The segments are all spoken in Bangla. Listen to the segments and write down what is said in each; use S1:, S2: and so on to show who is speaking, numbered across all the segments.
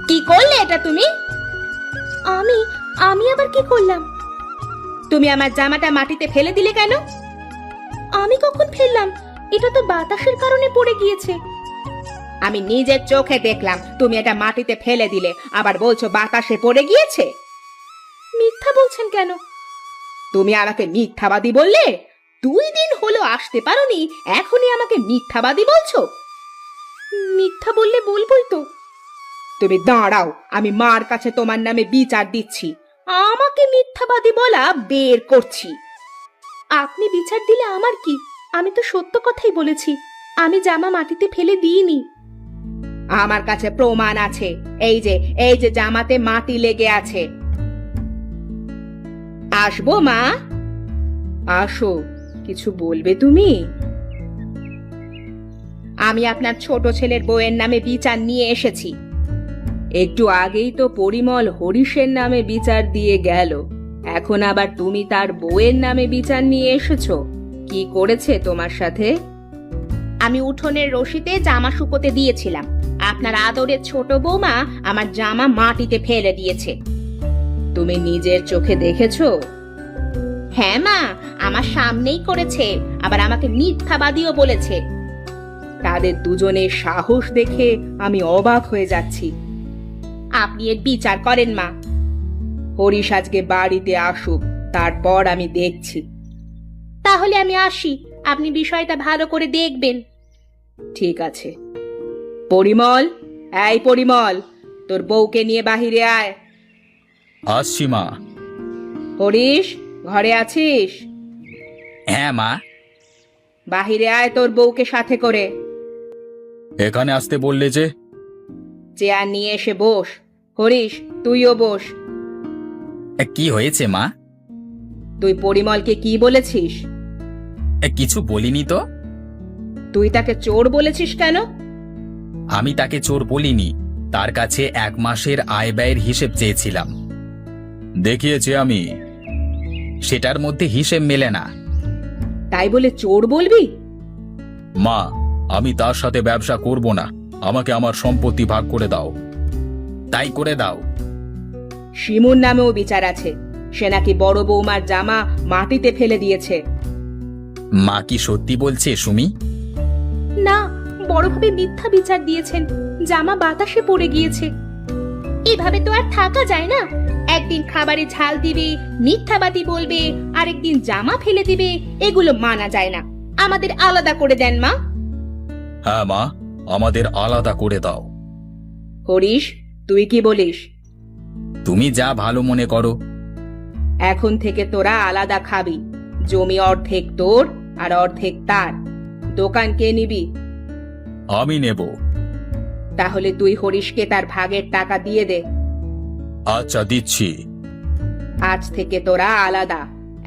S1: কি করলে এটা তুমি? আমি আমি আবার কি করলাম? তুমি আমার জামাটা মাটিতে ফেলে দিলে কেন? আমি কখন ফেললাম? এটা তো বাতাসের কারণে পড়ে গিয়েছে। আমি নিজের চোখে দেখলাম তুমি এটা মাটিতে ফেলে দিলে, আবার বলছো বাতাসে পড়ে গিয়েছে। মিথ্যা বলছেন কেন? তুমি আমাকে মিথ্যাবাদী বললে। 2 দিন হলো আসতে পারোনি, এখনই আমাকে মিথ্যাবাদী বলছো। মিথ্যা বললে বলবোই তো। তুমি দাঁড়াও, আমি মার কাছে তোমার নামে বিচার দিচ্ছি। আমাকে মিথ্যাবাদী বলা বের করছি। আপনি বিচার দিলে আমার কি? আমি তো সত্য কথাই বলেছি। আমি জামা মাটিতে ফেলে দিইনি। আমার কাছে প্রমাণ আছে। এই যে জামাতে মাটি লেগে আছে। আসবো মা? আসো, কিছু বলবে তুমি? আমি আপনার ছোট ছেলের বউয়ের নামে বিচার নিয়ে এসেছি। একটু আগেই তো পরিমল হরিশের নামে বিচার দিয়ে গেল, এখন আবার তুমি তার বউয়ের নামে বিচার নিয়ে এসেছো। কি করেছে তোমার সাথে? আমি উঠোনের রশিতে জামা শুকোতে দিয়েছিলাম, আপনার আদরের ছোট বৌমা আমার জামা মাটিতে ফেলে দিয়েছে। তুমি নিজের চোখে দেখেছো? হ্যাঁ মা, আমার সামনেই করেছে, আবার আমাকে মিথ্যাবাদীও বলেছে। তাদের দুজনের সাহস দেখে আমি অবাক হয়ে যাচ্ছি। আপনি এর বিচার করেন মা। হরিশ আজকে বাড়িতে আসুক, তারপর আমি দেখছি। তাহলে আমি আসি, আপনি বিষয়টা ভালো করে দেখবেন। ঠিক আছে। পরিমল, এই পরিমল, তোর বউকে নিয়ে বাহিরে আয়।
S2: আসছি মা।
S1: হরিশ, ঘরে আছিস?
S2: হ্যাঁ মা।
S1: বাহিরে আয় তোর বউকে সাথে করে।
S2: এখানে আসতে বললে যে?
S1: চেয়ার নিয়ে এসে বস। হরিশ, তুইও বস।
S2: কি হয়েছে মা?
S1: তুই পরিমলকে কি বলেছিস?
S2: কিছু বলিনি তো।
S1: তুই তাকে চোর বলেছিস কেন?
S2: আমি তাকে চোর বলিনি, তার কাছে 1 মাসের আয় ব্যয়ের হিসেব চেয়েছিলাম। দেখিয়েছি আমি, সেটার মধ্যে হিসেব মেলে না।
S1: তাই বলে চোর বলবি?
S2: মা, আমি তার সাথে ব্যবসা করব না, আমাকে আমার সম্পত্তি ভাগ করে দাও। তাই করে দাও।
S1: শিমুর নামেও বিচার আছে, সে নাকি বড় বৌমার জামা মাটিতে ফেলে দিয়েছে।
S2: মা কি সত্যি বলছে সুমি?
S1: না, বড়ভাবে মিথ্যা বিচার দিয়েছেন, জামা বাতাসে পড়ে গিয়েছে। এভাবে তো আর থাকা যায় না। একদিন খাবারে ঝাল দিবে, মিথ্যাবাদী বলবে, আরেকদিন জামা ফেলে দিবে, এগুলো মানা যায় না। আমাদের আলাদা করে দেন মা।
S2: হ্যাঁ মা, আমাদের আলাদা করে দাও।
S1: হরিশ, তুই কি বলিস?
S2: তুমি যা ভালো মনে করো।
S1: এখন থেকে তোরা আলাদা খাবি। জমি অর্ধেক তোর আর অর্ধেক তার। দোকান কে নিবি?
S2: আমি নেব।
S1: তাহলে তুই হরিশকে তার ভাগের টাকা দিয়ে দে।
S2: আচ্ছা, দিচ্ছি।
S1: আজ থেকে তোরা আলাদা।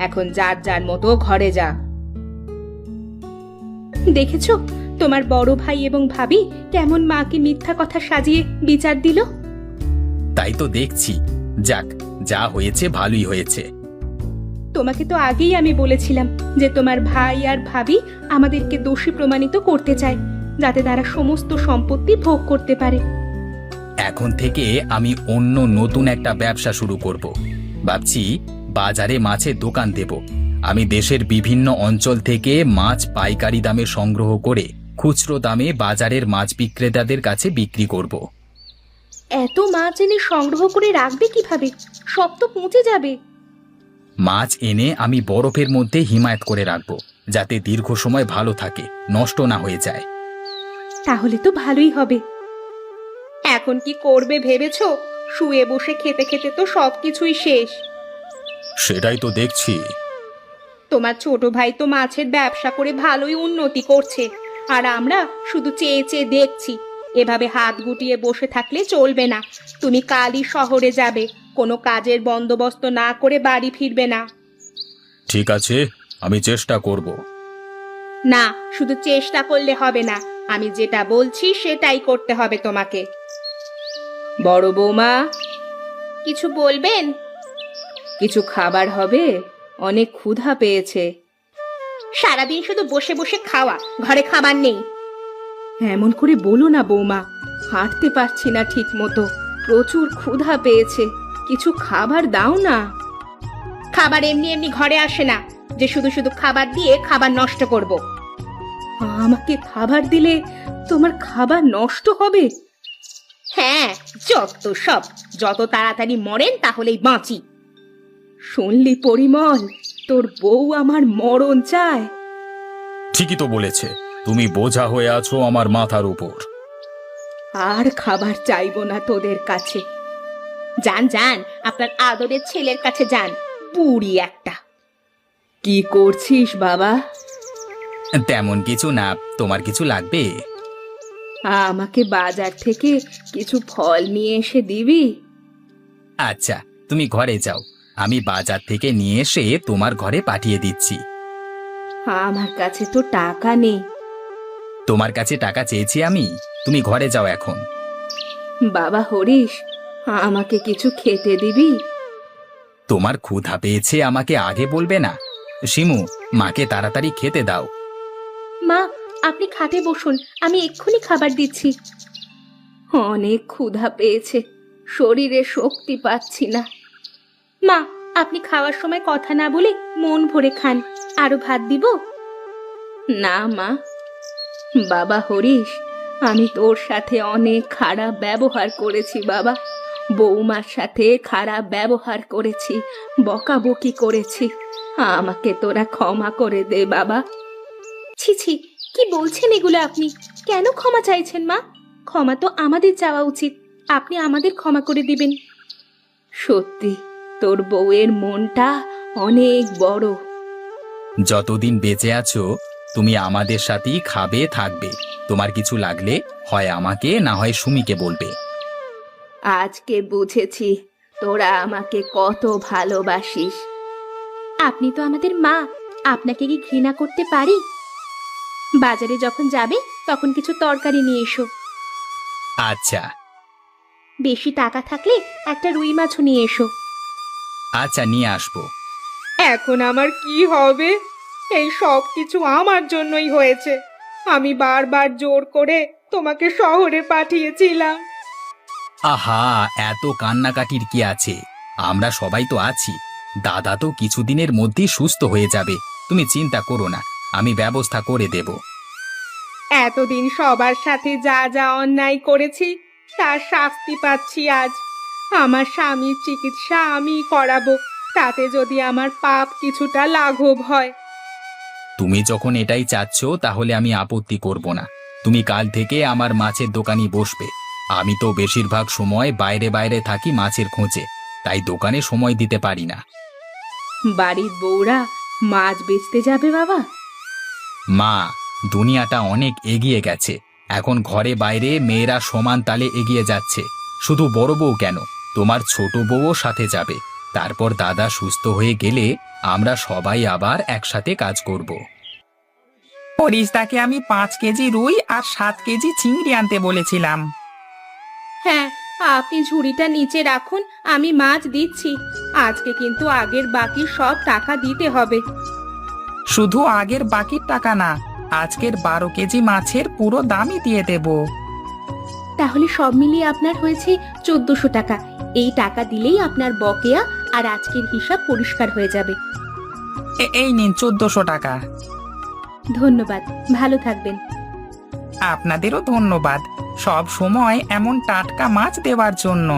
S1: এখন যার যার মতো ঘরে যা। দেখেছো তোমার বড় ভাই এবং ভাবি কেমন মাকে মিথ্যা কথা সাজিয়ে বিচার দিল?
S2: তাই তো দেখছি। যাক, যা হয়েছে ভালোই হয়েছে।
S1: তোমাকে তো আগেই আমি বলেছিলাম যে তোমার ভাই আর ভাবি আমাদেরকে দোষী প্রমাণিত করতে চায়, যাতে তারা সমস্ত সম্পত্তি ভোগ করতে পারে।
S2: এখন থেকে আমি অন্য নতুন একটা ব্যবসা শুরু করব। ভাবছি বাজারে মাছের দোকান দেব। আমি দেশের বিভিন্ন অঞ্চল থেকে মাছ পাইকারি দামে সংগ্রহ করে খুচরো দামে বাজারের মাছ বিক্রেতাদের কাছে বিক্রি করব।
S1: এত মাছ এনে সংগ্রহ করে রাখবে কিভাবে? সব তো পচে যাবে।
S2: মাছ এনে আমি বরফের মধ্যে হিমায়িত করে রাখব, যাতে দীর্ঘ সময় ভালো থাকে, নষ্ট না হয়ে যায়।
S1: তাহলে তো ভালোই হবে। এখন কি করবে ভেবেছো? শুয়ে বসে খেতে খেতে তো সবকিছুই শেষ।
S2: সেটাই তো দেখছি।
S1: তোমার ছোট ভাই তো মাছের ব্যবসা করে ভালোই উন্নতি করছে, আর আমরা শুধু চেয়ে চেয়ে দেখছি। এভাবে হাত গুটিয়ে বসে থাকলে চলবে না। তুমি কালই শহরে যাবে, কোনো কাজের বন্দোবস্ত না করে বাড়ি ফিরবে না।
S2: ঠিক আছে, আমি চেষ্টা করব।
S1: না, শুধু চেষ্টা করলে হবে না, আমি যেটা বলছি সেটাই করতে হবে তোমাকে। বড় বৌমা, কিছু বলবেন? কিছু খাবার হবে? অনেক ক্ষুধা পেয়েছে। সারাদিন শুধু বসে বসে খাওয়া, ঘরে খাবার নেই। এমন করে বলো না বৌমা, হাঁটতে পারছি না ঠিক মতো, প্রচুর ক্ষুধা পেয়েছে, কিছু খাবার দাও না। খাবার এমনি এমনি ঘরে আসে না যে শুধু শুধু খাবার দিয়ে খাবার নষ্ট করব। আমাকে খাবার দিলে তোমার খাবার নষ্ট হবে? হ্যাঁ, যত তাড়াতাড়ি মরেন তাহলেই বাঁচি। শুনলি পরিমল, তোর বউ আমার মরণ চায়।
S2: ঠিকই তো বলেছে, তুমি বোঝা হয়ে আছো আমার মাথার উপর।
S1: আর খাবার চাইবো না তোদের কাছে। যান যান, আপনার আদরের ছেলের কাছে যান, বুড়ি একটা। কি করছিস বাবা?
S2: তেমন কিছু না, তোমার কিছু লাগবে?
S1: আমাকে বাজার থেকে কিছু ফল নিয়ে এসে দিবি?
S2: আচ্ছা, তুমি ঘরে যাও, আমি বাজার থেকে নিয়ে এসে তোমার ঘরে পাঠিয়ে দিচ্ছি।
S1: আমার কাছে তো টাকা নেই।
S2: তোমার কাছে টাকা চেয়েছি আমি? তুমি ঘরে যাও এখন।
S1: বাবা হরিশ, আমাকে কিছু খেতে দিবি?
S2: তোমার ক্ষুধা পেয়েছে, আমাকে আগে বলবে না? শিমু, মাকে তাড়াতাড়ি খেতে দাও।
S1: মা, আপনি খাটে বসুন, আমি এক্ষুনি খাবার দিচ্ছি। অনেক ক্ষুধা পেয়েছে, শরীরে শক্তি পাচ্ছি না। মা, আপনি খাওয়ার সময় কথা না বলে মন ভরে খান। আরো ভাত দিব? না মা। বাবা হরিশ, আমি তোর সাথে অনেক খারাপ ব্যবহার করেছি বাবা। বৌমার সাথে খারাপ ব্যবহার করেছি, বকাবকি করেছি। আমাকে তোরা ক্ষমা করে দে বাবা। ছি ছি, কি বলছেন এগুলো আপনি? কেন ক্ষমা চাইছেন মা? ক্ষমা তো আমাদের চাওয়া উচিত, আপনি আমাদের ক্ষমা করে দিবেন। সত্যি তোর বউয়ের মনটা অনেক বড়।
S2: যতদিন বেঁচে আছো তুমি আমাদের সাথেই খাবে থাকবে। তোমার কিছু লাগলে হয় আমাকে না হয় সুমিকে বলবে।
S1: আজকে বুঝেছি তোরা আমাকে কত ভালোবাসিস। আপনি তো আমাদের মা, আপনাকে কি ঘৃণা করতে পারি? বাজারে যখন যাবে তখন কিছু তরকারি নিয়ে এসো।
S2: আচ্ছা
S1: বেশি টাকা থাকলে একটা রুই মাছও নিয়ে এসো।
S2: আচ্ছা, নিয়ে আসবো।
S1: এখন আমার কি হবে? এই সব কিছু আমার জন্যই হয়েছে। আমি বারবার জোর করে তোমাকে শহরে পাঠিয়েছিলাম।
S2: আহা, এত কান্নাকাটির কি আছে? আমরা সবাই তো আছি। দাদা তো কিছুদিনের মধ্যেই সুস্থ হয়ে যাবে, তুমি চিন্তা করো না, আমি ব্যবস্থা করে দেব।
S1: এতদিন সবার সাথে যা যা অন্যায় করেছি তার শাস্তি পাচ্ছি আজ। আমার স্বামীর চিকিৎসা আমি করাবো, তাতে যদি আমার পাপ কিছুটা লাঘব হয়।
S2: তুমি যখন এটাই চাচ্ছ তাহলে আমি আপত্তি করব না। তুমি কাল থেকে আমার মাছের দোকানে বসবে। আমি তো বেশিরভাগ সময় বাইরে বাইরে থাকি মাছের খোঁজে, তাই দোকানে সময় দিতে পারি না।
S1: বাড়ির বউরা মাছ বেচতে যাবে বাবা?
S2: মা, দুনিয়াটা অনেক এগিয়ে গেছে। এখন ঘরে বাইরে মেয়েরা সমান তালে এগিয়ে যাচ্ছে। শুধু বড় বউ কেন, তোমার ছোট বউও সাথে যাবে। তারপর দাদা সুস্থ হয়ে গেলে আমরা সবাই আবার একসাথে কাজ করব।
S3: হরিশদাকে আমি 5 কেজি রুই আর 7 কেজি চিংড়ি আনতে বলেছিলাম।
S1: হ্যাঁ, আপনি ঝুড়িটা নিচে রাখুন, আমি মাছ দিচ্ছি। আজকে কিন্তু আগের বাকি সব টাকা দিতে হবে।
S3: শুধু আগের বাকির টাকা না, আজকের 12 কেজি মাছের পুরো দামই দিয়ে দেব।
S1: তাহলে সব মিলিয়ে আপনার হয়েছে 1400 টাকা। এই টাকা দিলেই আপনার বকেয়া আর আজকের হিসাব পরিষ্কার হয়ে যাবে।
S3: এই নিন 1400 টাকা।
S1: ধন্যবাদ, ভালো থাকবেন।
S3: আপনাদেরও ধন্যবাদ সব সময় এমন টাটকা মাছ দেওয়ার জন্য।